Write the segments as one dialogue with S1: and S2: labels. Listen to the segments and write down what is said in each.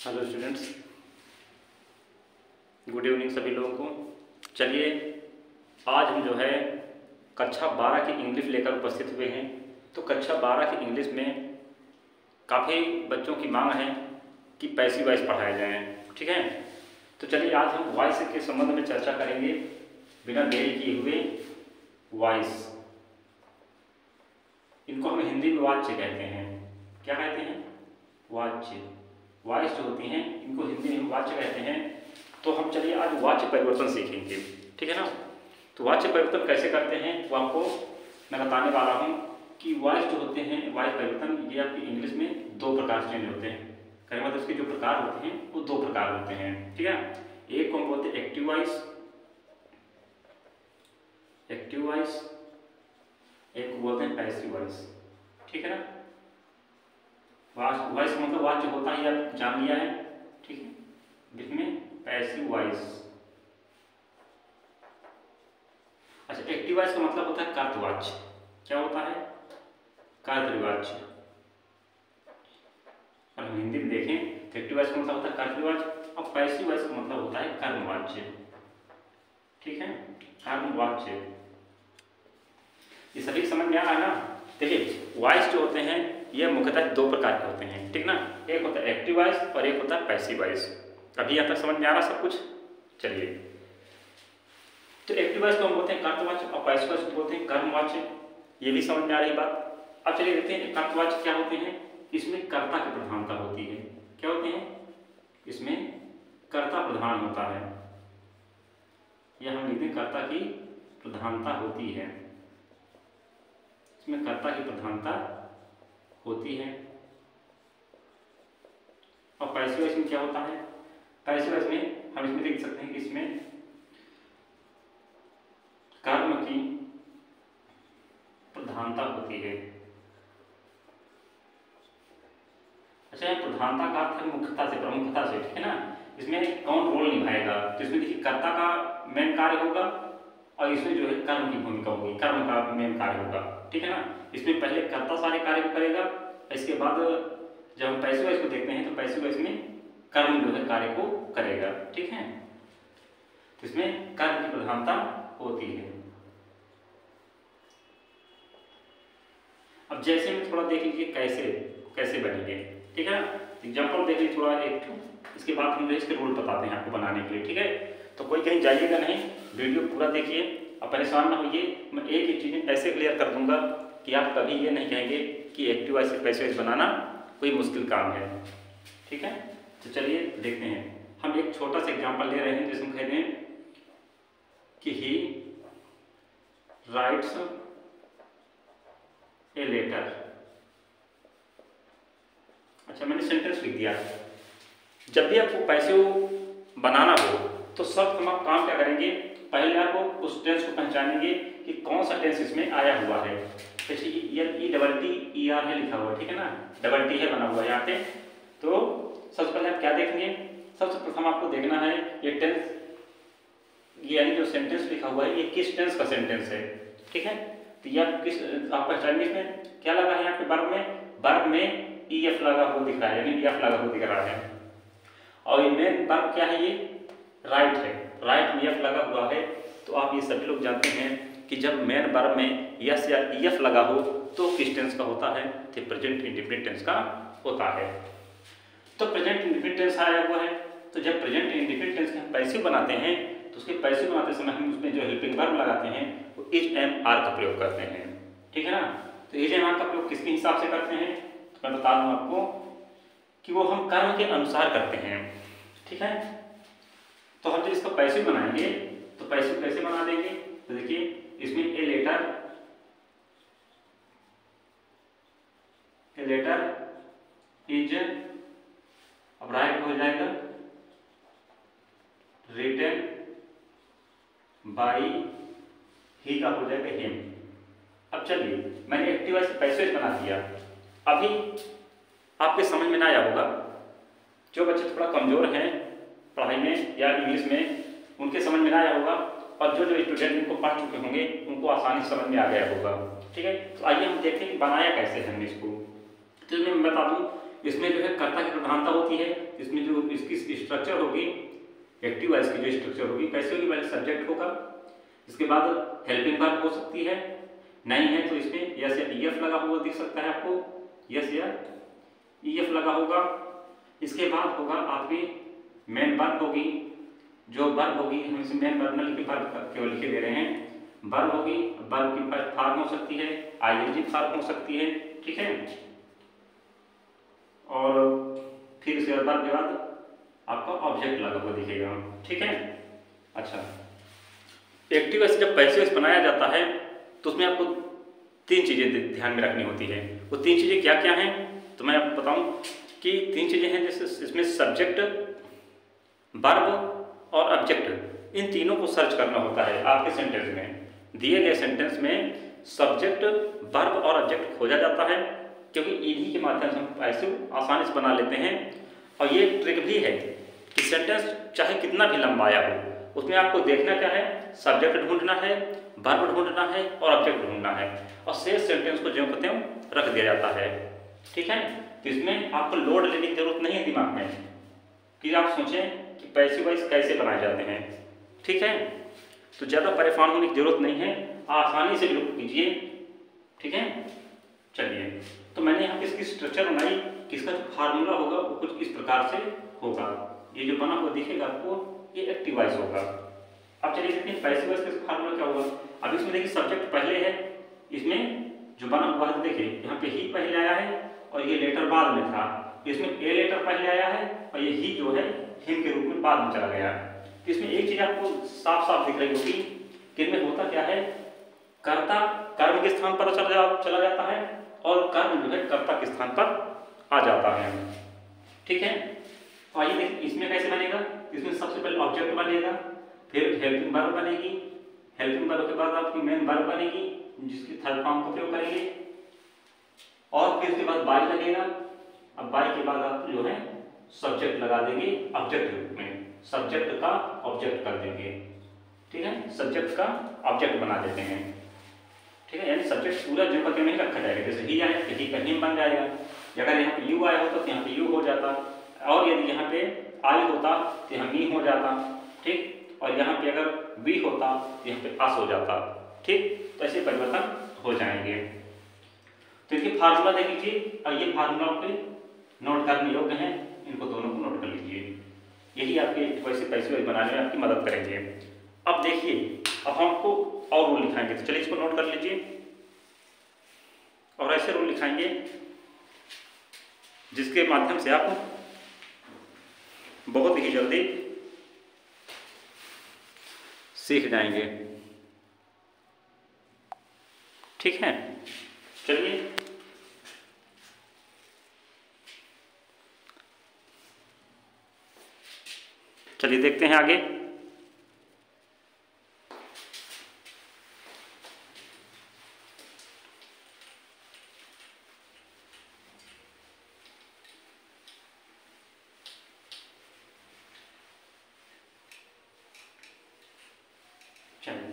S1: Hello students, good evening सभी लोगों को। चलिए आज हम जो है कक्षा 12 की इंग्लिश लेकर उपस्थित हुए हैं। तो कक्षा 12 की इंग्लिश में काफ़ी बच्चों की मांग है कि पैसिव वॉइस पढ़ाए जाएं, ठीक है। तो चलिए आज हम वॉइस के संबंध में चर्चा करेंगे बिना देरी किए हुए। वॉइस, इनको हम हिंदी में वाच्य कहते हैं। क्या कहते हैं? वाच्य। वॉइस जो होती हैं इनको हिंदी में वाच्य कहते हैं। तो हम चलिए आज वाच्य परिवर्तन सीखेंगे, ठीक है ना। तो वाच्य परिवर्तन कैसे करते हैं वो आपको मैं बताने वाला हूँ कि वॉइस जो होते हैं, वॉइस परिवर्तन ये आपकी इंग्लिश में दो प्रकार से होते हैं। कहने मतलब इसके जो प्रकार होते हैं वो दो प्रकार होते हैं, ठीक है। एक को हम बोलते हैं एक्टिव वॉइस, एक्टिव वॉइस, एक को बोलते हैं पैसिव वॉइस, ठीक है ना। वॉइस मतलब वाच्य होता है, आप जान लिया है, ठीक है। इसमें पैसिव वॉइस। अच्छा, एक्टिव वॉइस का मतलब होता है कर्तवाच्य। क्या होता है? कर्तवाच्य। और हम हिंदी में देखें तो एक्टिव वॉइस का मतलब होता है कर्तवाच्य और पैसिव वॉइस का मतलब होता है कर्मवाच्य, ठीक है। कर्मवाच्य, ये सभी समझ में आ रहा है ना। देखिए वॉइस जो होते हैं ये मुख्यतः दो प्रकार के होते हैं, ठीक ना। एक होता है एक्टिव वॉइस और एक होता है पैसिव वॉइस। अभी यहाँ तक समझ में आ रहा सब कुछ? चलिए, तो एक्टिव वॉइस को हम बोलते हैं कर्तवाच्य और पैसिव वॉइस को बोलते हैं कर्मवाच्य। ये भी समझ में आ रही बात। अब चलिए देखते हैं कर्तवाच्य क्या होते हैं। इसमें कर्ता की प्रधानता होती है। क्या होते हैं? इसमें कर्ता प्रधान होता है, या हम लिखते हैं कर्ता की प्रधानता होती है। इसमें कर्ता की प्रधानता होती है। और पैसिव वॉइस में क्या होता है? पैसिव वॉइस में हम इसमें देख सकते हैं कि इसमें कर्म की प्रधानता होती है। अच्छा, यह प्रधानता का अर्थ है मुख्यता से, प्रमुखता से, ठीक है ना। इसमें कौन रोल निभाएगा? तो इसमें देखिए कर्ता का मेन कार्य होगा और इसमें जो है कर्म की भूमिका होगी, कर्म का मेन कार्य होगा, ठीक है ना। इसमें पहले कर्ता सारे कार्य को करेगा, इसके बाद जब हम पैसिव वॉइस को देखते हैं तो पैसिव वॉइस में कर्म जो है कार्य को करेगा, ठीक है। तो इसमें कर्म की प्रधानता होती है। अब जैसे में थोड़ा देख लीजिए कैसे कैसे बनेंगे, ठीक है ना। एग्जाम्पल देख लीजिए थोड़ा एक, इसके बाद हम इसके रूल बताते हैं आपको बनाने के लिए, ठीक है। तो कोई कहीं जाइएगा नहीं, वीडियो पूरा देखिए और परेशान ना होइए। मैं एक एक चीज़ें ऐसे क्लियर कर दूंगा कि आप कभी ये नहीं कहेंगे कि एक्टिव वॉइस से पैसिव वॉइस बनाना कोई मुश्किल काम है, ठीक है। तो चलिए देखते हैं। हम एक छोटा सा एग्जाम्पल ले रहे हैं जिसमें कहते हैं कि ही राइट्स ए लेटर। अच्छा, मैंने सेंटेंस लिख दिया। जब भी आपको पैसिव बनाना हो तो सब आप काम क्या करेंगे, पहले आपको उस टेंस को पहचानेंगे कि कौन सा टेंस इसमें आया हुआ है। जैसे ये डबल टी ई आर है लिखा हुआ, ठीक है ना, डबल टी है बना हुआ यहाँ पे। तो सबसे पहले आप क्या देखेंगे? सबसे प्रथम आपको देखना है ये टेंस, यानी जो सेंटेंस लिखा हुआ है ये किस टेंस का सेंटेंस है, ठीक है। तो ये आप पहचानिए इसमें क्या लगा है यहाँ पे वर्ब में ई एफ लगा हुआ दिख रहा है, यानी एफ लगा हुआ दिख रहा है। और ये मेन वर्ब क्या है? ये राइट है, राइट में एफ लगा हुआ है। तो आप ये सभी लोग जानते हैं कि जब मेन वर्ब में यस या ईएफ लगा हो तो किस टेंस का होता है? तो प्रेजेंट इंडेफिनिट टेंस का होता है। तो प्रेजेंट इंडेफिनिट टेंस आया हुआ है। तो जब प्रेजेंट इंडेफिनिट टेंस के हम पैसिव बनाते हैं तो उसके पैसिव बनाते समय हम उसमें जो हेल्पिंग वर्ब लगाते हैं वो इज एम आर का प्रयोग करते हैं, ठीक है ना। तो इज एम आर का प्रयोग किसके हिसाब से करते हैं? तो मैं बता दूं आपको कि वो हम कर्म के अनुसार करते हैं, ठीक है। तो हम जब इसका पैसिव बनाएंगे तो पैसिव कैसे बना देंगे? तो देखिए इसमें ए लेटर इज, अब राइट हो जाएगा रिटन बाई, ही का हो जाएगा हिम। अब चलिए मैंने एक्टिव वॉइस से पैसिव वॉइस बना दिया। अभी आपके समझ में ना आया होगा, जो बच्चे थोड़ा कमजोर हैं पढ़ाई में या इंग्लिश में उनके समझ में ना आया होगा, और जो स्टूडेंट इनको पढ़ चुके होंगे उनको आसानी समझ में आ गया होगा, ठीक है। तो आइए हम देखते हैं कि बनाया कैसे हमने इसको। तो मैं बता दूं इसमें जो है कर्ता की प्रधानता होती है। इसमें जो इसकी स्ट्रक्चर होगी, एक्टिव वॉइस की जो स्ट्रक्चर होगी कैसे होगी, पहले सब्जेक्ट होगा, इसके बाद हेल्पिंग वर्ब हो सकती है, नहीं है तो इसमें यस या ईएफ लगा हुआ दिख सकता है आपको, यस या ईएफ लगा होगा। इसके बाद होगा आपकी मेन वर्ब होगी, जो वर्ब होगी हम इसे मेन वर्ब न लिखे, वर्ब केवल लिखे दे रहे हैं, वर्ब होगी, वर्ब की फर्स्ट फॉर्म हो सकती है, आईएनजी फॉर्म हो सकती है, ठीक है। और फिर इसके वर्ब के बाद आपका ऑब्जेक्ट लगा हुआ दिखेगा, ठीक है। अच्छा, एक्टिव वॉइस जब पैसिव वॉइस बनाया जाता है तो उसमें आपको 3 चीज़ें ध्यान में रखनी होती है। वो 3 चीज़ें क्या क्या हैं तो मैं आपको बताऊं कि 3 चीज़ें हैं, जैसे इसमें सब्जेक्ट, वर्ब और ऑब्जेक्ट, इन तीनों को सर्च करना होता है आपके सेंटेंस में। दिए गए सेंटेंस में सब्जेक्ट, वर्ब और ऑब्जेक्ट खोजा जाता है, क्योंकि इन्हीं के माध्यम से हम पैसिव आसानी से बना लेते हैं। और ये ट्रिक भी है कि सेंटेंस चाहे कितना भी लंबा आया हो, उसमें आपको देखना क्या है, सब्जेक्ट ढूंढना है, वर्ब ढूंढना है और ऑब्जेक्ट ढूंढना है, और शेष सेंटेंस को जो कहते हैं रख दिया जाता है, ठीक है। तो इसमें आपको लोड लेने की जरूरत नहीं है दिमाग में कि आप सोचें कि पैसिव वॉइस कैसे बनाए जाते हैं, ठीक है। तो ज़्यादा परेशान होने की जरूरत नहीं है, आसानी से लोग कीजिए, ठीक है। चलिए, तो मैंने यहाँ पे इसकी स्ट्रक्चर बनाई कि इसका जो फार्मूला होगा वो कुछ इस प्रकार से होगा। ये जो बना हुआ दिखेगा आपको, ये एक्टिव वॉइस होगा। अब चलिए देखते हैं पैसिव वॉइस का फार्मूला क्या होगा। अब इसमें देखिए सब्जेक्ट पहले है, इसमें जो बना हुआ है देखिए यहाँ पे ही पहले आया है और ये लेटर बाद में था, इसमें ए लेटर पहले आया है और ये ही जो है हिम के रूप में बाद में चला गया। तो इसमें एक चीज आपको साफ साफ दिख रही होगी कि इनमें होता क्या है, कर्ता कर्म के स्थान पर चला जाता है और कर्म जो है कर्ता के स्थान पर आ जाता है, ठीक है। तो आइए देखिए इसमें कैसे बनेगा। इसमें सबसे पहले ऑब्जेक्ट बनेगा, फिर हेल्पिंग वर्ब बनेगी, हेल्पिंग वर्ब के बाद आपकी मेन वर्ब बनेगी जिसकी थर्ड फॉर्म का प्रयोग करेंगे, और फिर उसके बाद बाई लगेगा। अब बाई के बाद आप जो है सब्जेक्ट लगा देंगे ऑब्जेक्ट रूप में, सब्जेक्ट का ऑब्जेक्ट कर देंगे, ठीक है। सब्जेक्ट का ऑब्जेक्ट बना देते हैं, ठीक है। यानी सब्जेक्ट पूरा जो करके नहीं रखा जाएगा, जैसे ही आए तो ही का हिम बन जाएगा, अगर यहाँ पे यू आया होता तो यहाँ पे यू हो जाता, और यदि यहाँ पे आई होता तो यहाँ मी हो जाता, ठीक। और यहाँ पे अगर वी होता तो यहाँ पे आस हो जाता, ठीक। तो ऐसे परिवर्तन हो जाएंगे। तो इनके फार्मूला देख लीजिए, और ये फार्मूला पे नोट करने योग्य हैं, इनको दोनों को नोट कर लीजिए, यही आपके वैसे पैसिव वॉइस बनाने में आपकी मदद करेंगे। अब देखिए, अब हमको और रूल लिखाएंगे, तो चलिए इसको नोट कर लीजिए, और ऐसे रूल लिखाएंगे जिसके माध्यम से आप बहुत ही जल्दी सीख जाएंगे, ठीक है। चलिए चलिए देखते हैं आगे।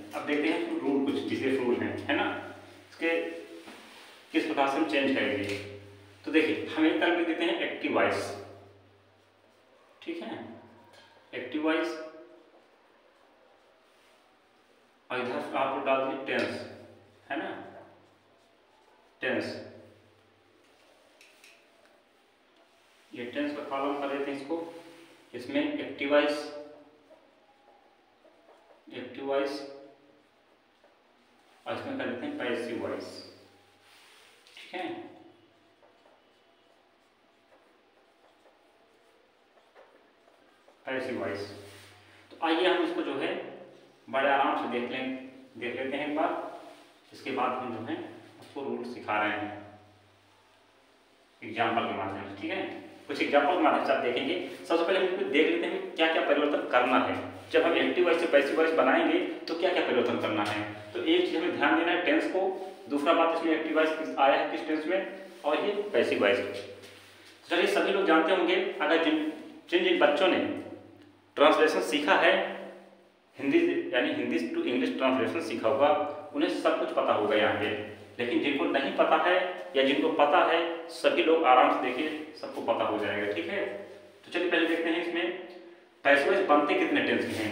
S1: अब देखते हैं रूल, कुछ विशेष रूल हैं, है ना, इसके किस प्रकार से हम चेंज करेंगे। तो देखिए हम एक तरफ लिख देते हैं एक्टिव वॉइस, ठीक है, एक्टिव वॉइस, और इधर आप डाल दिए टेंस, है ना, टेंस, ये टेंस का कॉलम कर देते हैं इसको, इसमें एक्टिव वॉइस, एक्टिव वॉइस, और इसमें कर देते हैं पैसिव वॉइस, ठीक है। पैसिव वॉइस, तो आइए हम इसको जो है बड़े आराम से देख लेते हैं एक बार, इसके बाद हम जो है उसको रूल सिखा रहे हैं एग्जाम्पल के माध्यम से, ठीक है। कुछ एग्जाम्पल के माध्यम से आप देखेंगे। सबसे पहले हम इसको देख लेते हैं क्या क्या परिवर्तन करना है। जब हम एक्टिव वॉइस से पैसिव वॉइस बनाएंगे तो क्या क्या परिवर्तन करना है। तो एक चीज हमें ध्यान देना है टेंस को, दूसरा बात इसमें एक्टिव वॉइस आया है किस टेंस में, और ये पैसिव वॉइस। चलिए सभी लोग जानते होंगे, अगर जिन बच्चों ने ट्रांसलेशन सीखा है, हिंदी यानी हिंदी टू इंग्लिश ट्रांसलेशन सीखा होगा, उन्हें सब कुछ पता होगा यहाँ पे लेकिन जिनको नहीं पता है या जिनको पता है सभी लोग आराम से देखिए, सबको पता हो जाएगा। ठीक है, तो चलिए पहले देखते हैं इसमें पैसे वाइज बनते कितने टेंस के हैं।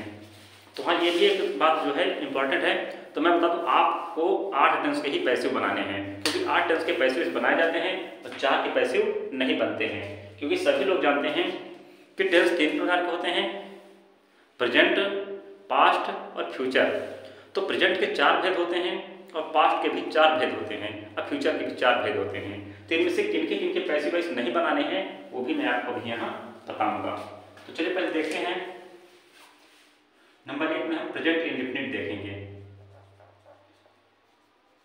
S1: तो हाँ, ये भी एक बात जो है इंपॉर्टेंट है। तो मैं बता दूं, आपको 8 टेंस के ही पैसे बनाने हैं, क्योंकि 8 टेंस के पैसे बनाए जाते हैं और 4 के पैसे नहीं बनते हैं। क्योंकि सभी लोग जानते हैं कि टेंस 3 प्रकार के होते हैं, प्रेजेंट, पास्ट और फ्यूचर। तो प्रेजेंट के 4 भेद होते हैं और पास्ट के भी 4 भेद होते हैं और फ्यूचर के भी 4 भेद होते हैं। तो इनमें से किनके किनके पैसे वाइज नहीं बनाने हैं वो भी मैं आपको अभी यहाँ बताऊंगा। तो चलिए पहले देखते हैं। नंबर 1 में हम प्रेजेंट इंडेफिनिट देखेंगे।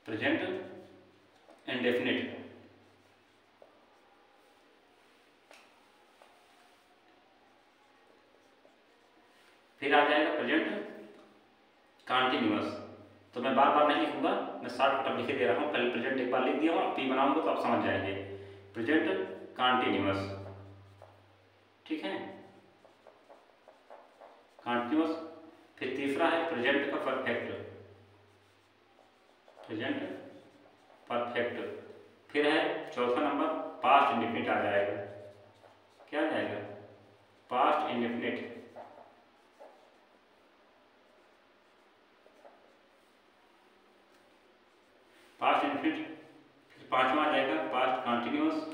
S1: प्रेजेंट इंडेफिनिट, फिर आ जाएगा प्रेजेंट कंटीन्यूअस। तो मैं बार बार नहीं लिखूंगा, मैं शॉर्टकट लिख दे रहा हूँ। पहले प्रेजेंट एक बार लिख दिया हूँ, पी बनाऊंगा तो आप समझ जाएंगे। प्रेजेंट कंटीन्यूअस, ठीक है, कंटीन्यूअस। फिर तीसरा है प्रेजेंट का परफेक्ट, प्रेजेंट परफेक्ट। फिर है चौथा नंबर पास्ट इंडेफिनिट आ जाएगा। क्या आ जाएगा? Past indefinite. Past indefinite. फिर पांचवा आ जाएगा पास्ट कंटीन्यूअस।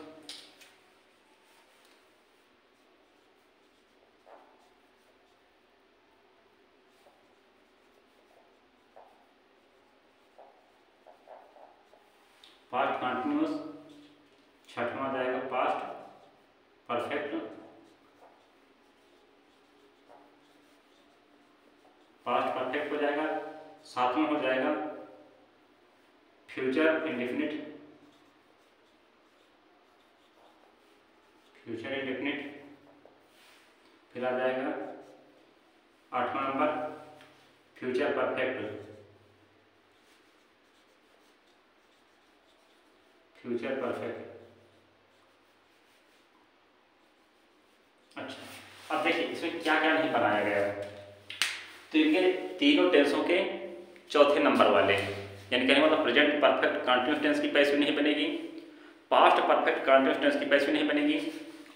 S1: Past continuous. छठवां आ जाएगा पास्ट परफेक्ट। पास्ट परफेक्ट हो जाएगा। सातवां हो जाएगा फ्यूचर इंडेफिनिट, फ्यूचर इंडेफिनिट। फिर आ जाएगा आठवां number future perfect, future perfect. अच्छा, अब देखिए इसमें क्या क्या नहीं बनाया गया है। तो इनके तीनों टेंसों के चौथे नंबर वाले, यानी कहने मतलब प्रेजेंट परफेक्ट कंटीन्यूअस टेंस की पैसिव नहीं बनेगी, पास्ट परफेक्ट कंटीन्यूअस टेंस की पैसिव नहीं बनेगी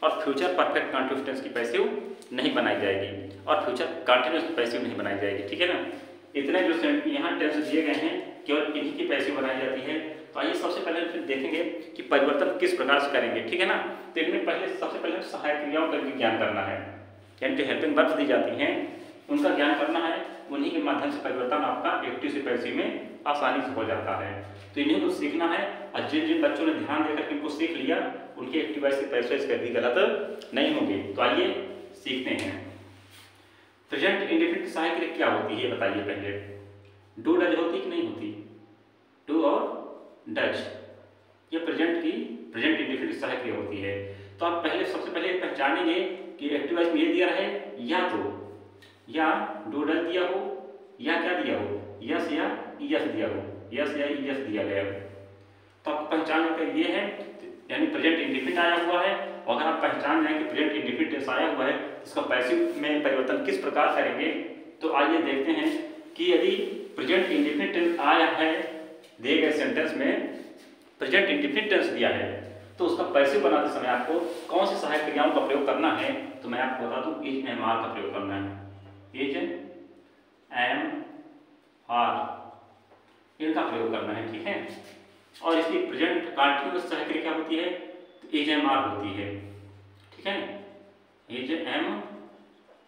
S1: और फ्यूचर परफेक्ट कंटीन्यूअस टेंस की पैसिव नहीं बनाई जाएगी और फ्यूचर कंटीन्यूअस की पैसिव नहीं बनाई जाएगी। ठीक है ना, इतने जो यहाँ टेंस दिए गए हैं केवल इन्हीं की पैसिव बनाई जाती है। तो आइए सबसे पहले फिर देखेंगे कि परिवर्तन किस प्रकार से करेंगे। ठीक है ना, तो इनमें पहले सबसे पहले सहायक क्रियाओं का भी ज्ञान करना है, यानी जो हेल्पिंग वर्ब्स दी जाती हैं उनका ज्ञान करना है। उन्हीं के माध्यम से परिवर्तन आपका एक्टिव से पैसिव में आसानी से हो जाता है। तो इन्हीं को सीखना है और जिन जिन बच्चों ने ध्यान देकर इनको सीख लिया उनके एक्टिव से पैसिव कभी गलत नहीं होंगे। तो आइए सीखते हैं। प्रेजेंट इंडेफिनिट की सहायक क्रिया क्या होती है बताइए पहले। डू डज होती कि नहीं होती? डू और डज, ये प्रेजेंट इंडेफिनिट सहायक क्रिया होती है। तो आप पहले सबसे पहले पहचानेंगे कि एक्टिव वॉइस में ये दिया रहे या डू डज दिया हो या क्या दिया हो, यस या यस दिया हो, यस या यस दिया गया हो। तो आपको पहचान का ये है, यानी प्रेजेंट इंडेफिनिट आया हुआ है। और अगर आप पहचान जाएं कि प्रेजेंट इंडेफिनिट टेंस आया हुआ है इसका पैसिव में परिवर्तन किस प्रकार करेंगे। तो आइए देखते हैं कि यदि प्रेजेंट इंडेफिनिट टेंस आया है दिए गए सेंटेंस में, प्रेजेंट इंडेफिनिट टेंस दिया है तो उसका पैसिव बनाते समय आपको कौन सी सहायक क्रियाओं का प्रयोग करना है। तो मैं आपको बता दूं, इज एम आर का प्रयोग करना है। इज एम आर इनका प्रयोग करना है। ठीक है, और इसकी प्रेजेंट कंटीन्यूअस सहायक क्रिया क्या होती है? तो इज एम आर होती है। ठीक है, इज एम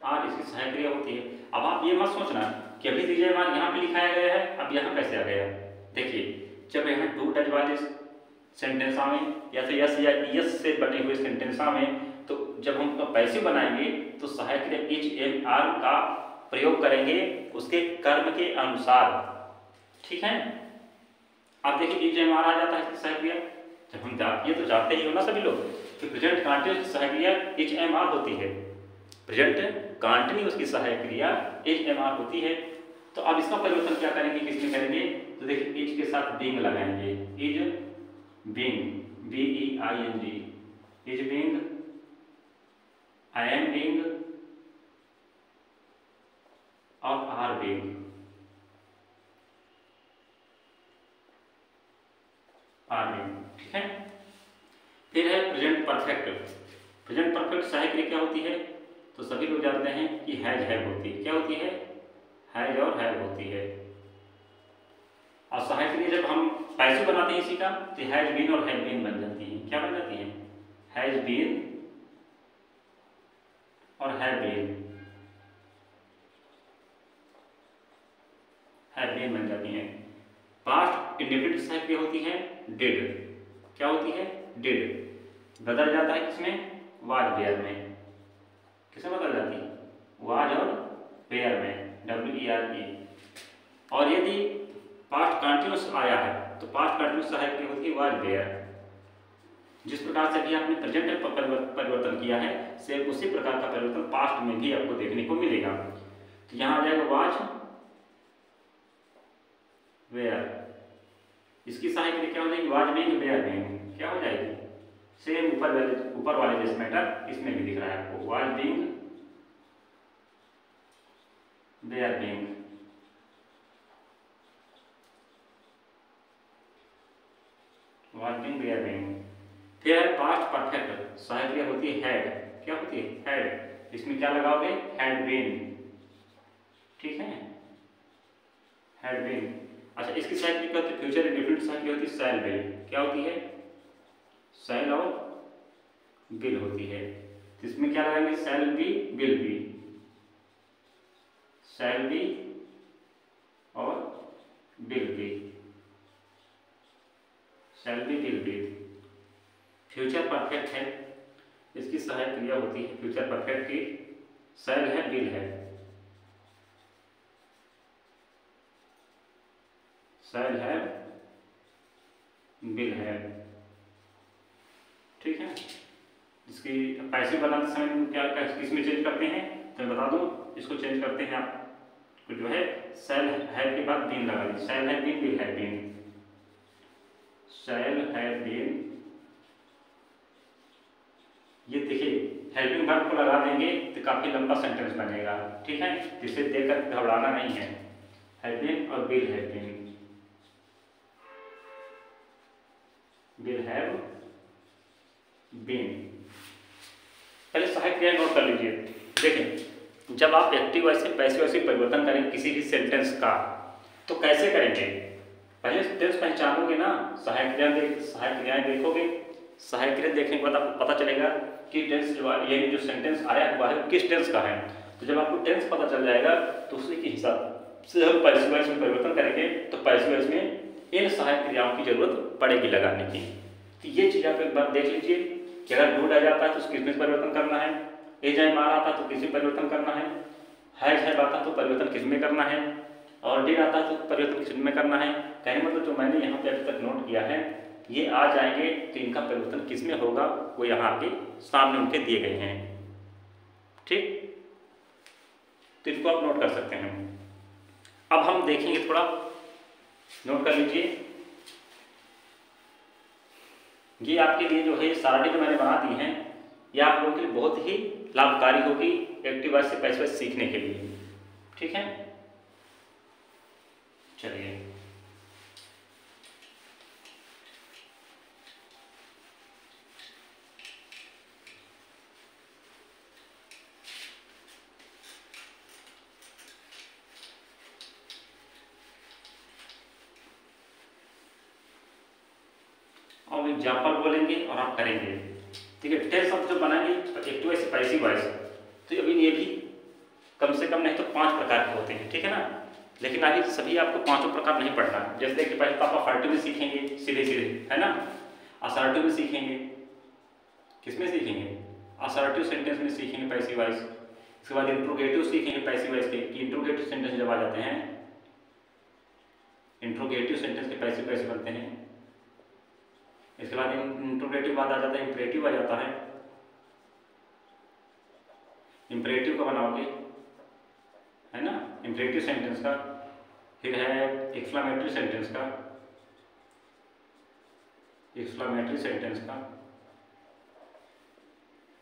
S1: आर इसकी सहायक क्रिया होती है। अब आप ये मत सोचना कि अभी इज एम आर यहाँ पे लिखाया गया है, अब यहाँ कैसे आ गया। देखिए, जब यहाँ डू डज वाले सेंटेंसा में या तो यस या यस से बने हुए सेंटेंसा में, तो जब हम पैसिव बनाएंगे तो सहायक क्रिया इज एम आर का प्रयोग करेंगे उसके कर्म के अनुसार। ठीक है, आप देखिए इज एम आर आ जाता है इसकी सहायक क्रिया। जब हम ये तो जानते ही हो ना सभी लोग कि प्रेजेंट कंटीन्यूअस की सहायक क्रिया इज एम आर होती है। प्रेजेंट कंटीन्यूअस की सहायक क्रिया इज एम आर होती है। तो अब इसका परिवर्तन क्या करेंगे, किसमें करेंगे? तो देखिए इज के साथ बीइंग लगाएंगे। Is being, BEING, is being, I am being और are being. Perfect. Present perfect सहायक क्रिया क्या होती है? तो सभी लोग जानते हैं कि हैज हैव होती है। क्या होती है? हैज और हैव होती है। और सहायक क्रिया जब हम पैसिव बनाते हैं इसी का, तो हैज बीन और हैव बीन बन जाती है। क्या बन जाती है? हैज बीन और हैव बीन बन जाती हैं। पास्ट इंडेफिनिट सहायक क्रिया होती है डिड। क्या होती है? डिड। बदल जाता है किसमें? वाज वेयर में। किसमें बदल जाती है? वाज और वेयर में, WERE। और यदि पास्ट कंटिन्यूस आया है तो पास्ट कंटिन्यूस सहायक क्रिया होती है वाज वेयर। जिस प्रकार से भी आपने प्रेजेंट में परिवर्तन किया है, सेम उसी प्रकार का परिवर्तन पास्ट में भी आपको देखने को मिलेगा। तो यहाँ आ जाएगा वाज वेयर। इसकी सहायक क्रिया क्या हो जाएगी? Was being were being. क्या हो जाएगी? सेम ऊपर वाले जैसे मैटर इसमें भी दिख रहा है आपको, was being were being. Was being were being. फिर है पास्ट परफेक्ट सहायक क्रिया होती है हैड। क्या होती है? हैड। इसमें क्या लगाओगे? Had been. ठीक है, हैड बीन। अच्छा, इसकी सहायक क्रिया होती है फ्यूचर इंडेफिनिट सहायक क्रिया होती है शैल विल। क्या होती है? शैल और विल होती है। तो इसमें क्या लगाएंगे? Shall be will be. Shall be और will be. Shall be will be. Future perfect है, इसकी सहायक क्रिया होती है फ्यूचर परफेक्ट की शैल है विल है। शैल है विल है। ठीक है, इसकी पैसिव बनाते समय क्या किसमें चेंज करते हैं? तो मैं बता दूं, इसको चेंज करते हैं आपको जो है शैल हैव के बाद बीन लगा दीजिए। Shall have been will have been. Shall have been, ये देखिए हेल्पिंग वर्ब को लगा देंगे तो काफी लंबा सेंटेंस बनेगा। ठीक है, इसे देखकर घबराना नहीं है। हैव बीन और will have been. Will have been. पहले सहायक क्रिया नोट कर लीजिए। देखें, जब आप एक्टिव वॉइस से पैसिव वॉइस में परिवर्तन करेंगे किसी भी सेंटेंस का, तो कैसे करेंगे? पहले टेंस पहचानोगे ना, सहायक क्रियाएं देखोगे। सहायक क्रिया देखने के बाद आपको पता चलेगा कि टेंस ये जो सेंटेंस आया हुआ है किस टेंस का है। तो जब आपको टेंस पता चल जाएगा तो उसी के हिसाब से हम पैसिव वॉइस में परिवर्तन करेंगे। तो पैसिव वॉइस में इन सहायक क्रियाओं की जरूरत पड़ेगी लगाने की। तो ये चीज आप एक बार देख लीजिए कि अगर डूड आ जाता है तो किसमें परिवर्तन करना है, एज आई मार आता तो किसमें परिवर्तन करना है, हैज आता तो परिवर्तन किसमें करना है, और डिड आता है तो परिवर्तन किसमें करना है। कहने मतलब जो मैंने यहाँ पे अभी तक नोट किया है ये आ जाएंगे तो इनका परिवर्तन किसमें होगा वो यहाँ के सामने उनके दिए गए हैं। ठीक, तो इसको आप नोट कर सकते हैं। अब हम देखेंगे, थोड़ा नोट कर लीजिए। ये आपके लिए जो है सारणी जो मैंने बना दी है ये आप लोगों के लिए बहुत ही लाभकारी होगी एक्टिव वॉइस से पैसिव वॉइस सीखने के लिए। ठीक है, चलिए अब एग्जाम्पल बोलेंगे और आप करेंगे। ठीक है, टेस्ट शब्द जो बनाएंगे एक्टिव वॉइस से पैसिव वॉइस, तो अभी ये भी कम से कम नहीं तो 5 प्रकार के होते हैं। ठीक है ना, लेकिन अभी सभी आपको 5 प्रकार नहीं पढ़ना। जैसे देखिए पहले तो आप अफर्टिव में सीखेंगे सीधे सीधे, है ना। असर्टिव में सीखेंगे, किसमें सीखेंगे? असर्टिव सेंटेंस में सीखेंगे पैसिव वॉइस। इसके बाद इंट्रोगेटिव सीखेंगे पैसिव वॉइस के, कि इंट्रोगेटिव सेंटेंस जब आ जाते हैं, इंट्रोगेटिव सेंटेंस के पैसिव कैसे बनते हैं। इसके बाद इंट्रोगेटिव बाद आ जाता है इंपरेटिव आ जाता है। इंपरेटिव का बनाओगे, है ना, इंपरेटिव सेंटेंस का। फिर है एक्सक्लेमेटरी सेंटेंस का, एक्सक्लेमेटरी सेंटेंस का,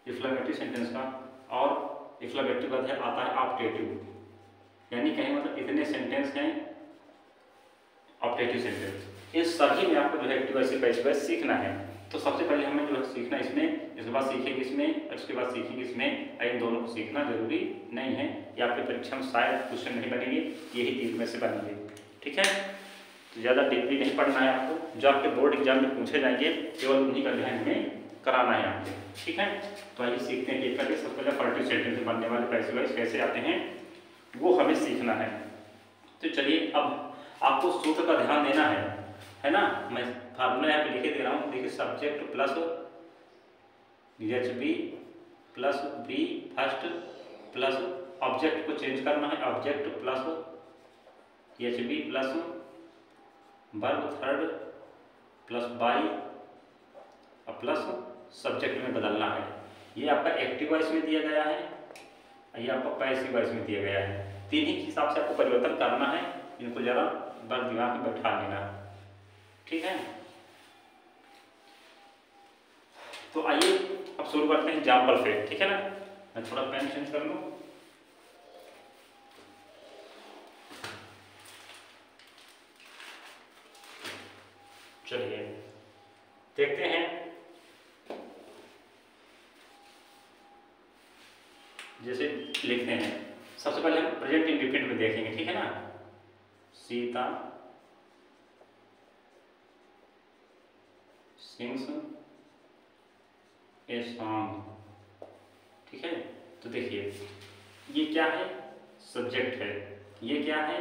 S1: एक्सक्लेमेटरी सेंटेंस का, और एक्सक्लेमेटरी बाद है आता है ऑप्टेटिव। यानी कहीं मतलब इतने सेंटेंस हैं ऑप्टेटिव सेंटेंस। इन सभी में आपको जो है एक्टिव वॉइस से पैसिव वॉइस सीखना है। तो सबसे पहले हमें जो है सीखना इसमें इसके बाद सीखेंगे इसमें और उसके बाद सीखेंगे इसमें। इन दोनों को सीखना जरूरी नहीं है, या आपके परीक्षा में शायद क्वेश्चन नहीं बनेंगे, यही 3 में से बनेंगे। ठीक है, तो ज़्यादा डीपली नहीं पढ़ना है आपको, जो आपके बोर्ड एग्जाम में पूछे जाएंगे केवल उन्हीं का ध्यान में कराना है आपको। ठीक है, तो आइए सीखते हैं कि पहले सबसे पहले ऑपरेटिव सेंटेंस से बनने वाले पैसिव वॉइस कैसे आते हैं वो हमें सीखना है। तो चलिए अब आपको सूत्र का ध्यान देना है ना। मैं फार्मूला यहाँ पे लिखे दे रहा हूँ, देखिए subject plus HB plus V first plus object को चेंज करना है, object plus HB plus verb third plus by और प्लस सब्जेक्ट में बदलना है। ये आपका एक्टिव वॉइस में दिया गया है, ये आपका पैसिव वॉइस में दिया गया है। 3 ही हिसाब से आपको परिवर्तन करना है, इनको जरा बस दिमाग में बैठा लेना। ठीक है, तो आइए अब शुरू करते हैं एग्जाम्पल से। ठीक है ना, मैं थोड़ा पेन चेंज कर लूँ। चलिए देखते हैं, जैसे लिखते हैं सबसे पहले हम प्रेजेंट इंडिफिनिट में देखेंगे। ठीक है ना, सीता सिंग्स ए सॉन्ग। ठीक है, तो देखिए ये क्या है, सब्जेक्ट है, ये क्या है,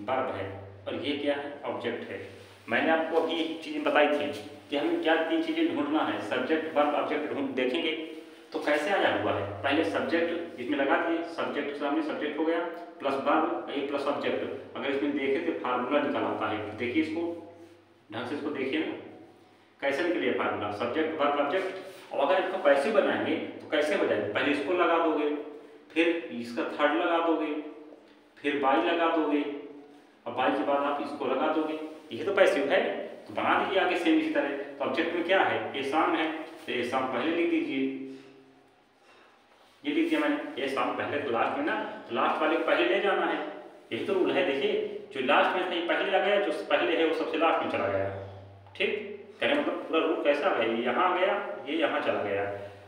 S1: वर्ब है, और ये क्या है, ऑब्जेक्ट है। मैंने आपको अभी एक चीज़ बताई थी कि हमें क्या 3 चीज़ें ढूंढना है, सब्जेक्ट वर्ब ऑब्जेक्ट ढूंढ देखेंगे तो कैसे आया हुआ है। पहले सब्जेक्ट इसमें लगा दिए, सब्जेक्ट के सामने सब्जेक्ट हो गया प्लस वर्ब ये प्लस ऑब्जेक्ट। अगर इसमें देखें तो फार्मूला निकल आता है, देखिए इसको ढंग से, इसको देखिए ना कैसे निकले फार्मूला, सब्जेक्ट वर्ब ऑब्जेक्ट। और अगर इसको पैसिव बनाएंगे तो कैसे हो जाएगा, पहले इसको लगा दोगे, फिर इसका थर्ड लगा दोगे, फिर बाई लगा दोगे, और बाई के बाद आप इसको लगा दोगे, ये तो पैसिव है। तो बना दीजिए आगे सेम इसी तरह। तो ऑब्जेक्ट में क्या है, ए सॉन्ग है, तो ए सॉन्ग पहले लिख दीजिए, ये लिख दिया मैंने, ए सॉन्ग पहले, तो लास्ट में ना, तो लास्ट वाले को पहले ले जाना है, यही तो रूल है। देखिए जो लास्ट में था ये पहले आ गया, जो पहले है वो सबसे लास्ट में चला गया। ठीक, कहने मतलब पूरा रूल कैसा है, ये यहाँ आ गया, ये यहाँ चला गया।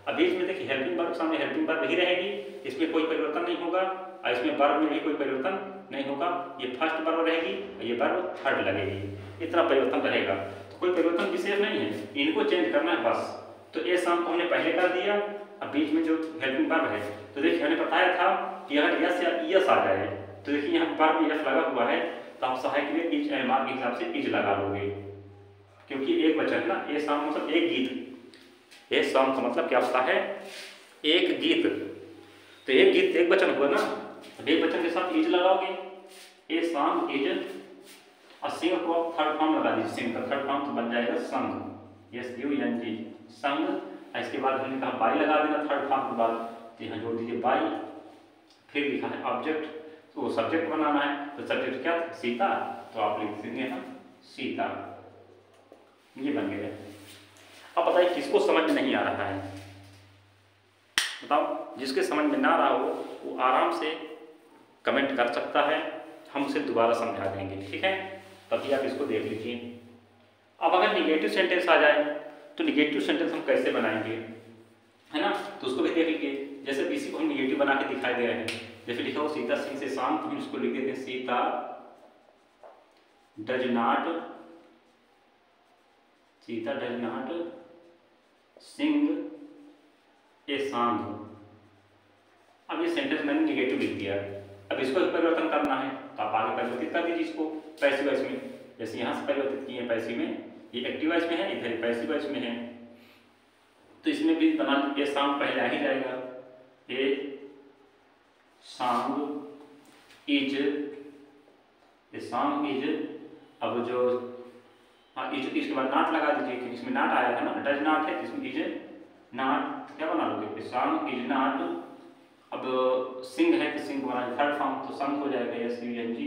S1: अब बीच में देखिए हेल्पिंग वर्ब सामने हेल्पिंग वर्ब ही रहेगी, इसमें कोई परिवर्तन नहीं होगा, और इसमें वर्ब में भी कोई परिवर्तन नहीं होगा। ये फर्स्ट वर्ब रहेगी और ये वर्ब थर्ड लगेगी, इतना परिवर्तन रहेगा। तो कोई परिवर्तन विशेष नहीं है, इनको चेंज करना है बस। तो ए शाम को हमने पहले कर दिया, अब बीच में जो हेल्पिंग वर्ब है, तो देखिए हमने बताया था कि अगर यस या यस आ जाए, तो देखिए यहाँ वर्ब में यस लगा हुआ है, तो आप सहायक में इज एमआर के हिसाब से इज लगा लोगे, क्योंकि एक वचन ना, ए शाम मतलब एक गीत, ए शाम का मतलब क्या होता है, एक गीत। तो एक गीत एक वचन हुआ ना, अब एक वचन के साथ इज लगाओगे, ए शाम इज, और सिंग को थर्ड फॉर्म लगा दीजिए, सिंग का थर्ड फॉर्म तो बन जाएगा संग, SUNG संग। इसके बाद हमने कहा बाई लगा देना थर्ड फॉर्म के बाद, तो यहाँ जोड़ दीजिए बाई, फिर लिखा है ऑब्जेक्ट, तो वो सब्जेक्ट बनाना है, तो सब्जेक्ट क्या था, सीता, तो आप लिख देंगे ना सीता, ये बन गया। अब बताइए किसको समझ में नहीं आ रहा है, बताओ, जिसके समझ में ना आ रहा हो वो आराम से कमेंट कर सकता है, हम उसे दोबारा समझा देंगे। ठीक है, तभी आप इसको देख लीजिए। अब अगर निगेटिव सेंटेंस आ जाए तो निगेटिव सेंटेंस हम कैसे बनाएंगे, है ना, तो उसको भी देख लीजिए। जैसे किसी को हम निगेटिव बना के दिखाई दे रहे हैं, जैसे लिखा हो सीता सिंह से शाम, तो हम इसको लिख देते हैं Sita does not sing a song. अब ये सेंटेंस मैंने निगेटिव लिख दिया, अब इसको परिवर्तन करना है, तो आप आगे परिवर्तित कर दीजिए इसको पैसिव वॉइस में। जैसे यहाँ से परिवर्तित किए हैं पैसिव में, ये एक्टिव वॉइस में है, इधर पैसिव वॉइस में है, तो इसमें भी बना ए सॉन्ग पहले आ ही जाएगा, ए सॉन्ग इज, अब जो हाँ इज, इसके बाद नॉट लगा दीजिए, क्योंकि इसमें नॉट आया था ना, डज नॉट है, इसमें इज नॉट, क्या बना लोगे, सॉन्ग इज नॉट। अब सिंग है तो सिंग बना थर्ड फॉर्म, तो संग हो जाएगा, SUNG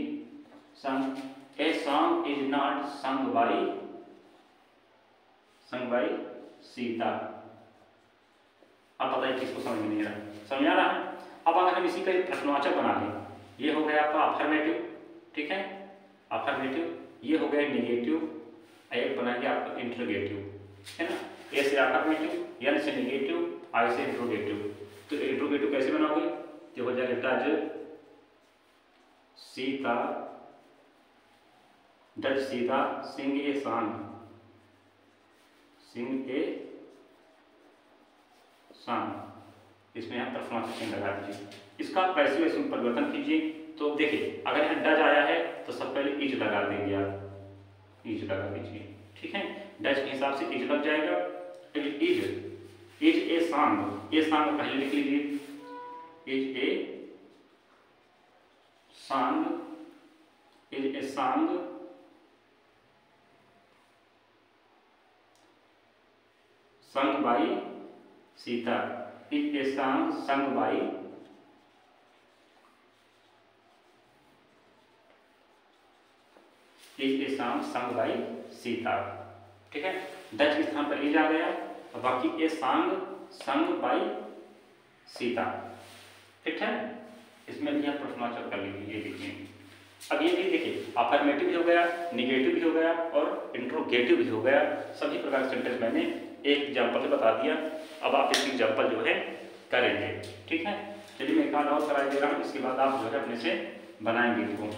S1: संग। ए सॉन्ग इज नॉट संग बाई सीता। अब बताइए किसको समझ में नहीं आ रहा, समझ आ रहा है। अब अगर हम इसी का एक प्रश्नवाचक बना लें, ये हो गया आपका अफर्मेटिव, ठीक है, अफर्मेटिव, ये हो गया निगेटिव, एक बनाएंगे आपका इंटरोगेटिव, है ना। ए से अफर्मेटिव, एन से निगेटिव, आई से इंट्रोगेटिव। तो इंट्रोगेटिव कैसे बनाओगे? तो हो जाएगा does Sita Singh a song, Singh a song. इसमें आप परफॉर्मेंस चिन्ह लगा दीजिए। इसका पैसिव वॉइस में परिवर्तन कीजिए। तो देखिए अगर यहाँ डज आया है तो सब पहले इज लगा देंगे आप, इज लगा दीजिए, ठीक है। डज के हिसाब से इज लग जाएगा। Is a song, a song पहले लिख लीजिए, is a song, is a song sung by Sita, is a song sung by is a song sung by Sita, ठीक है। डच के स्थान पर इज आ गया और बाकी a song sung by Sita, ठीक है। इसमें भी आप प्रश्नवाचक कर लीजिए, ये देखिए। अब ये भी देखिए अफर्मेटिव भी हो गया, निगेटिव भी हो गया और इंट्रोगेटिव भी हो गया। सभी प्रकार के सेंटेंस मैंने एक एग्जाम्पल से बता दिया। अब आप इसकी एग्जाम्पल जो है करेंगे, ठीक है। चलिए मैं एक बार और कराई दे रहा हूँ, इसके बाद आप जो है अपने से बनाएंगे इसको।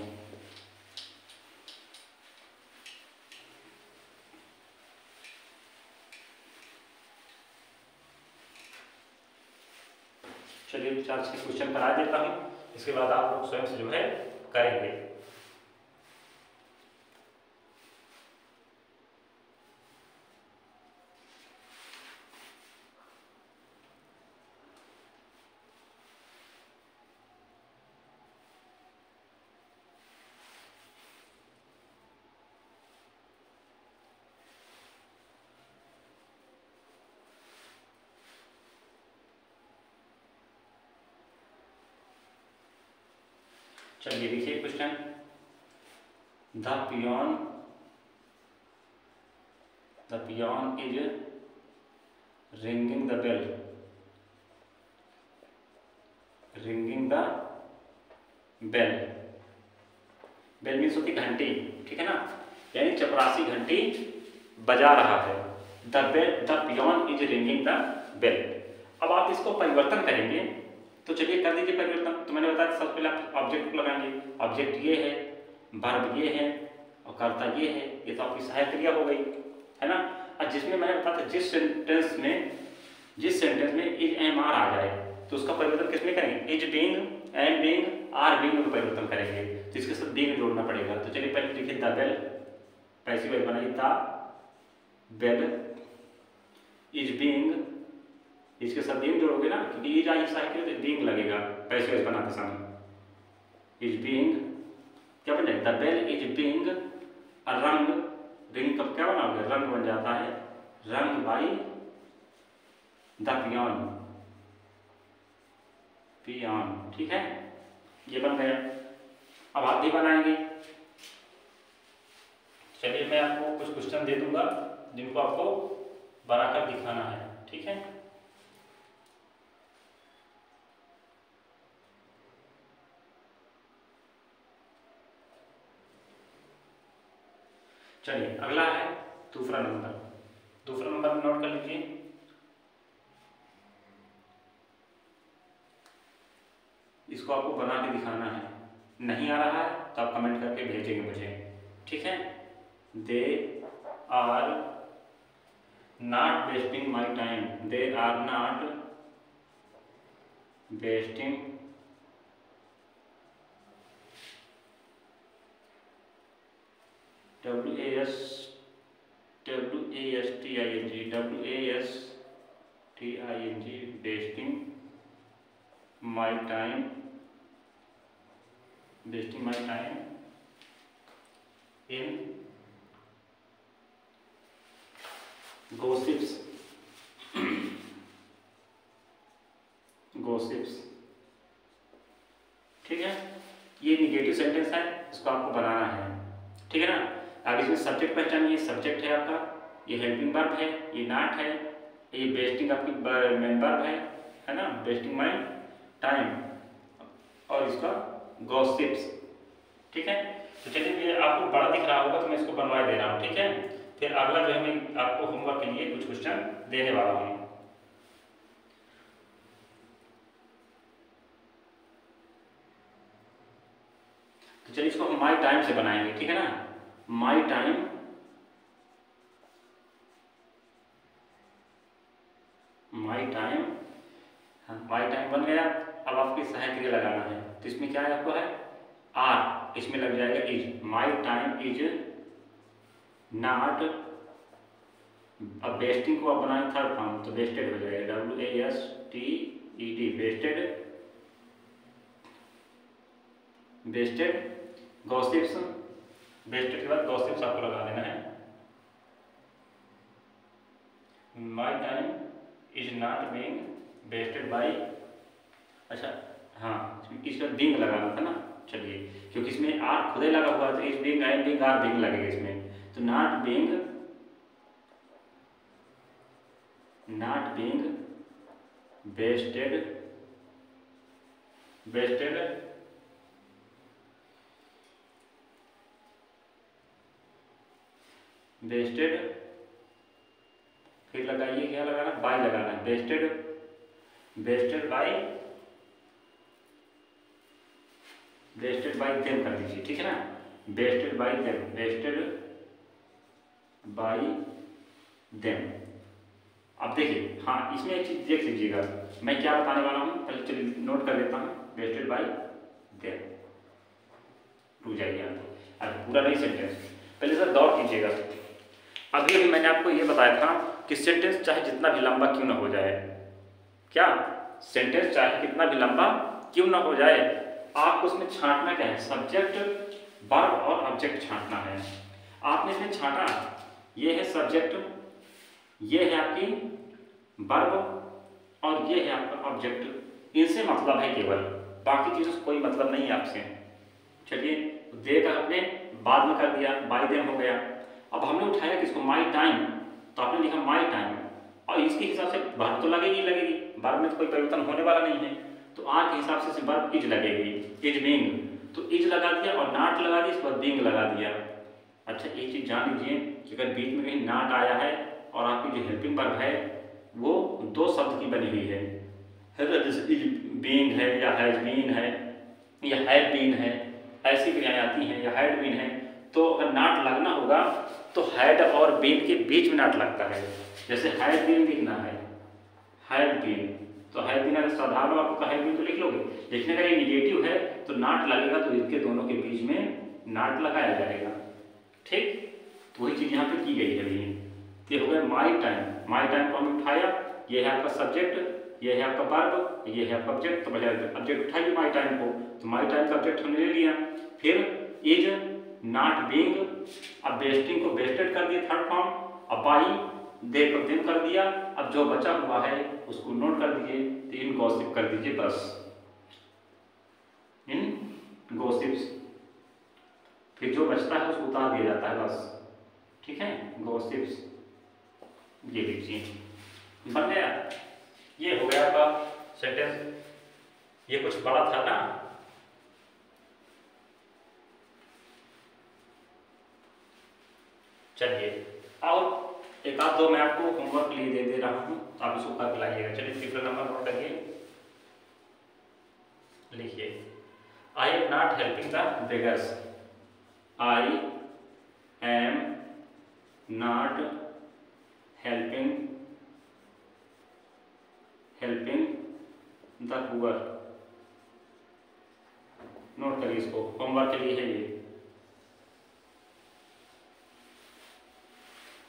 S1: चलिए 4-6 क्वेश्चन करा देता हूँ, इसके बाद आप लोग स्वयं से जो है करेंगे। चलिए देखिए question, the peon is ringing the bell, ringing the bell. Bell means होती घंटी, ठीक है ना, यानी चपरासी घंटी बजा रहा है। The peon is ringing the bell. अब आप इसको परिवर्तन करेंगे, तो चलिए कर दीजिए परिवर्तन। तो मैंने बताया सबसे पहले आप ऑब्जेक्ट को लगाएंगे। ऑब्जेक्ट ये है, वर्ब ये है और कर्ता ये है। ये तो आपकी सहायक क्रिया हो गई, है ना। और जिसमें मैंने बताया था जिस सेंटेंस में इज एम आर आ जाए तो उसका परिवर्तन किसमें करेंगे? Is being, am being, are being में परिवर्तन करेंगे। तो इसके साथ बीइंग जोड़ना पड़ेगा। तो चलिए पहले लिखिए द बेल, पैसिव वॉइस बनाइए, द बेल इज बीइंग, इसके साथ बीइंग जोड़ोगे ना, क्योंकि इज आई सहायक तो बीइंग लगेगा पैसिव वॉइस बनाते समय। इज बीइंग क्या बन जाएगा? द बेल इज बीइंग रंग, रिंग कब क्या बनाओगे? रंग बन जाता है, रंग बाई द पियोन, पियोन, ठीक है। ये बन गया। अब आप भी बनाएंगे। चलिए मैं आपको कुछ क्वेश्चन दे दूंगा जिनको आपको बनाकर दिखाना है, ठीक है। चलिए अगला है दूसरा नंबर। दूसरा नंबर में नोट कर लीजिए। इसको आपको बना के दिखाना है। नहीं आ रहा है तो आप कमेंट करके भेजेंगे मुझे, ठीक है। They are not wasting my time, they are not wasting wasting my time, in gossips, ठीक है। ये निगेटिव सेंटेंस है, इसको आपको बनाना है, ठीक है ना। आगे इसमें सब्जेक्ट पहचानिए। सब्जेक्ट है आपका, ये हेल्पिंग वर्ब है, ये नॉट है, ये वेस्टिंग आपकी मेन वर्ब है ना, वेस्टिंग माय टाइम, और इसका गॉसिप्स, ठीक है। तो चलिए ये आपको बड़ा दिख रहा होगा तो मैं इसको बनवा दे रहा हूँ, ठीक है। फिर अगला जो है मैं आपको होमवर्क के लिए कुछ क्वेश्चन देने वाला हूँ। तो चलिए इसको हम माई टाइम से बनाएंगे, ठीक है ना। माई टाइम, माई टाइम, हाँ माई टाइम बन गया। अब आपकी सहायक क्रिया लगाना है, तो इसमें क्या है आपको है आर, इसमें लग जाएगा is. My time is not, अब वेस्टिंग को आप बनाए थर्ड फॉर्म तो वेस्टेड हो जाएगा, WASTED, wasted, wasted. Gossips, wasted के बाद गॉसिप्स आपको लगा देना है। My time is not being wasted by, अच्छा हाँ इसका बीइंग लगाना था ना, चलिए क्योंकि इसमें आर खुद ही लगा हुआ है तो is being, I am being, are being लगेगा इसमें, तो not being, not being wasted, wasted wasted, फिर लगाइए क्या लगाना, बाय लगाना है, wasted, wasted by, wasted by them कर दीजिए, ठीक है ना, wasted by them, wasted by them. अब देखिए हाँ इसमें एक चीज देख लीजिएगा, मैं क्या बताने वाला हूँ, पहले चलिए नोट कर लेता हूँ, वेस्टेड बाय देम, रुक जाइए आप, अब पूरा नहीं सेंटेंस, पहले सर दौड़ कीजिएगा। अभी अभी मैंने आपको ये बताया था कि सेंटेंस चाहे जितना भी लंबा क्यों ना हो जाए, क्या सेंटेंस चाहे कितना भी लंबा क्यों ना हो जाए, आपको उसमें छांटना क्या है, सब्जेक्ट, वर्ब और ऑब्जेक्ट छांटना है। आपने इसमें छांटा, ये है सब्जेक्ट, ये है आपकी वर्ब और ये है आपका ऑब्जेक्ट, इनसे मतलब है केवल, बाकी चीज़ों से कोई मतलब नहीं है आपसे। चलिए देकर आपने बाद में कर दिया, बाय देम हो गया। अब हमने उठाया किसको, माई टाइम, तो आपने लिखा माई टाइम, और इसके हिसाब से वर्ब तो लगेगी लगेगी, वर्ब में तो कोई परिवर्तन होने वाला नहीं है, तो आर के हिसाब से वर्ब इज लगेगी, इज बीइंग, तो इज लगा दिया और नॉट लगा दिया, इसके बाद बीइंग लगा दिया। अच्छा एक चीज जान लीजिए कि अगर बीच में कहीं नॉट आया है और आपकी जो हेल्पिंग वर्ब है वो दो शब्द की बनी हुई है, जैसे इज बीइंग है या हैज बीन है या हैड बीन है, ऐसी क्रियाएं आती हैं, या हैड बीन है, तो अगर नॉट लगना होगा तो हैड और बीन के बीच में नॉट लगता है। जैसे हैड बीन लिखना है, हैड बीन, तो हैड बीन अगर साधारण आपको हैड बीन तो लिख लोगे, लेकिन अगर ये निगेटिव है तो नॉट लगेगा, तो इनके दोनों के बीच में नॉट लगाया जाएगा, ठीक। तो वही चीज़ यहाँ पे की गई है अभी, तो हो गया माई टाइम, माई टाइम को हम उठाया, ये है आपका सब्जेक्ट, ये है आपका वर्ब, ये है आपका ऑब्जेक्ट, तो पहले ऑब्जेक्ट उठाइए माई टाइम को, तो माई टाइम का ऑब्जेक्ट हमने ले लिया, फिर इज नॉट बीइंग, अब वेस्टिंग को वेस्टेड कर दिया थर्ड फॉर्म, अब बाई दे को देम कर दिया, अब जो बचा हुआ है उसको नोट कर दीजिए, तो इन गॉसिप कर दीजिए बस, इन गॉसिप्स, फिर जो बचता है उसको उतार दिया जाता है बस, ठीक है, गॉसिप्स, ये लीजिए बन गया, ये हो गया आपका सेंटेंस। ये कुछ बड़ा था ना, चलिए और एक आध दो मैं आपको होमवर्क लिए दे रहा हूँ, आप इसको कर लाइएगा। चलिए तीसरा नंबर नोट करिए, लिखिए, I am not helping the beggars, I am not helping the poor, note करिए इसको, होमवर्क के लिए है ये।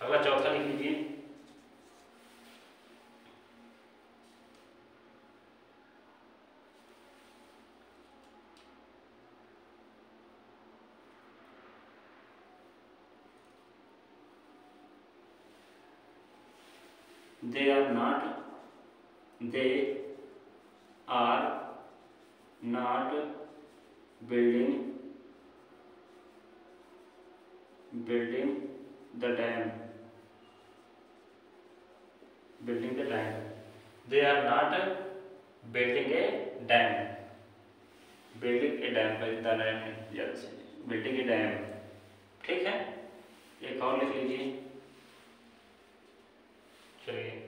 S1: अगला चौथा लिख लीजिए, they are not building the dam, they are not building a dam, building a dam, ठीक है। एक और लिख लीजिए, चलिए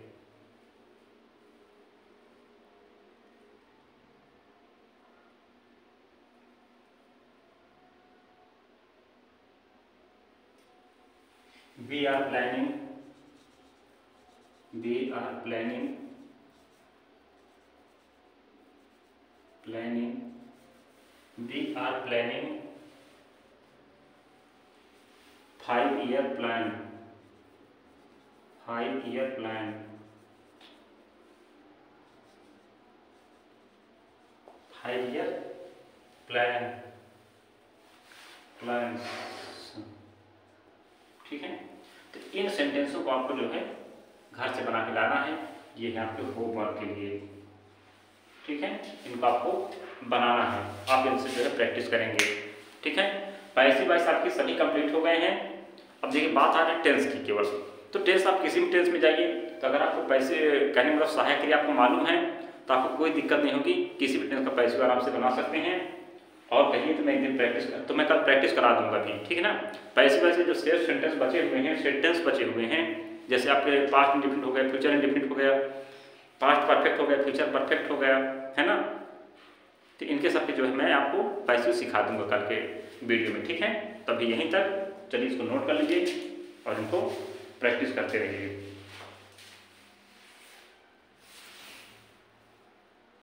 S1: we are planning we are planning 5-year plan 5-year plan 5-year plans। ठीक है, तो इन सेंटेंसों को आपको जो है घर से बना के लाना है। ये है आपके होमवर्क के लिए। ठीक है, इनको आपको बनाना है, आप इनसे जो है प्रैक्टिस करेंगे। ठीक है, पैसे वाइस आपके सभी कंप्लीट हो गए हैं। अब देखिए बात आ रही है टेंस की केवल। तो टेंस आप किसी भी टेंस में जाइए, तो अगर आपको पैसे कहने मतलब सहायक क्रिया आपको मालूम है तो आपको कोई दिक्कत नहीं होगी, किसी भी टेंस का पैसे आराम से बना सकते हैं। और कहिए तो मैं एक दिन प्रैक्टिस कर, तो मैं कल प्रैक्टिस करा दूंगा भी। ठीक है ना, पैसे वैसे जो शेष सेंटेंस बचे हुए हैं, सेंटेंस बचे हुए हैं, जैसे आपके पास्ट इंडिफिनिट हो गया, फ्यूचर इंडिफिनिट हो गया, पास्ट परफेक्ट हो गया, फ्यूचर परफेक्ट हो गया, है ना। तो इनके सबके जो है मैं आपको पैसे सिखा दूंगा कल के वीडियो में। ठीक है, तभी यहीं तक चलिए इसको नोट कर लीजिए और इनको प्रैक्टिस करते रहिए।